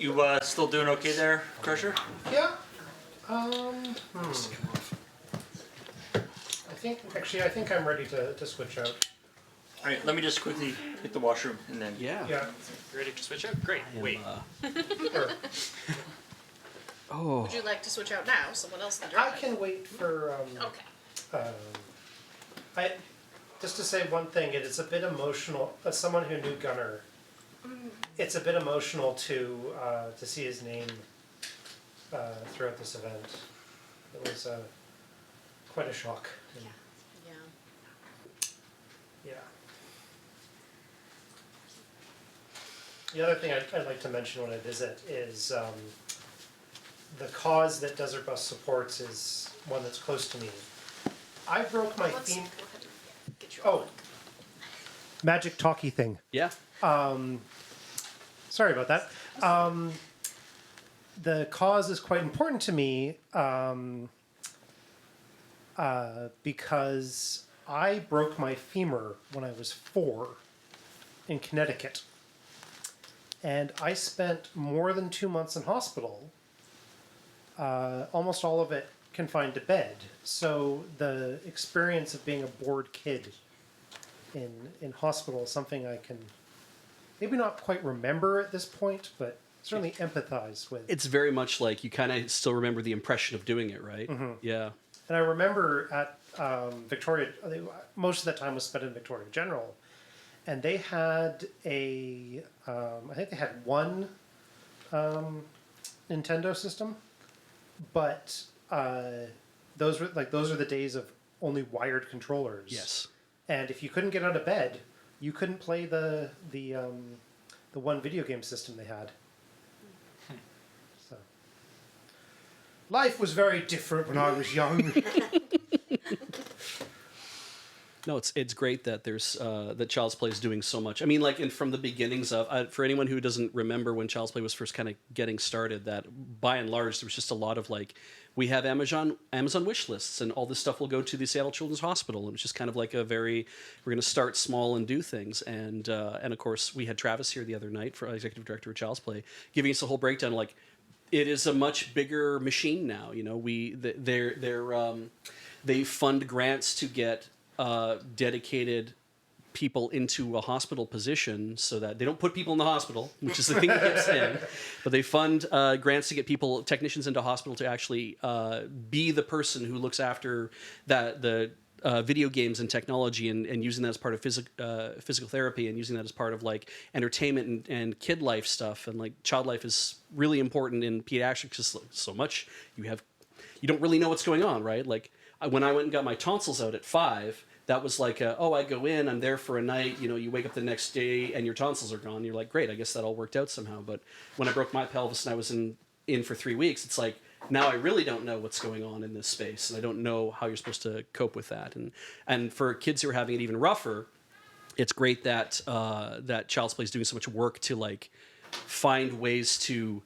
You still doing okay there, Chrusher? Yeah. I think I'm ready to switch out. All right, let me just quickly hit the washroom and then. Yeah. Yeah. Ready to switch out? Great. Wait. Sure. Oh. Would you like to switch out now? Someone else can I drive. can wait for. Okay. Just to say one thing, it is a bit emotional. As someone who knew Gunnar, it's a bit emotional to see his name throughout this event. It was quite a shock. And, Yeah. yeah. The other thing I'd like to mention when I visit is the cause that Desert Bus supports is one that's close to me. I broke my Let's theme. go ahead and get you Oh, magic talkie thing. Yeah. Sorry about that. The cause is quite important to me because I broke my femur when I was 4 in Connecticut. And I spent more than 2 months in hospital, almost all of it confined to bed. So the experience of being a bored kid in hospital is something I can maybe not quite remember at this point, but certainly empathize with. It's very much like you kind of still remember the impression of doing it, right? Mm-hmm. Yeah. And I remember at Victoria, most of that time was spent in Victoria General, and they had I think they had one Nintendo system, but those are the days of only wired controllers. Yes. And if you couldn't get out of bed, you couldn't play the one video game system they had. So life was very different when I was young. No, it's great that there's that Child's Play is doing so much. I mean, like from the beginnings of for anyone who doesn't remember when Child's Play was first kind of getting started, that by and large there was just a lot of like, we have Amazon wish lists and all this stuff will go to the Seattle Children's Hospital, and it's just kind of like a very, we're going to start small and do things. And of course we had Travis here the other night, for executive director of Child's Play, giving us a whole breakdown like, it is a much bigger machine now. You know, they fund grants to get dedicated people into a hospital position so that they don't put people in the hospital, which is the thing that gets in, but they fund grants to get technicians into hospital to actually be the person who looks after the video games and technology and using that as part of physical therapy and using that as part of like entertainment and kid life stuff. And like child life is really important in pediatrics because so much you don't really know what's going on, right? Like when I went and got my tonsils out at 5, that was like, I go in, I'm there for a night, you wake up the next day and your tonsils are gone. You're like, great, I guess that all worked out somehow. But when I broke my pelvis and I was in for 3 weeks, it's like, now I really don't know what's going on in this space, and I don't know how you're supposed to cope with that. And for kids who are having it even rougher, it's great that that Child's Play is doing so much work to like find ways to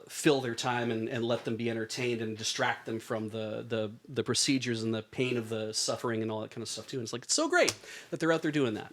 fill their time and let them be entertained and distract them from the procedures and the pain of the suffering and all that kind of stuff too. And it's like, it's so great that they're out there doing that.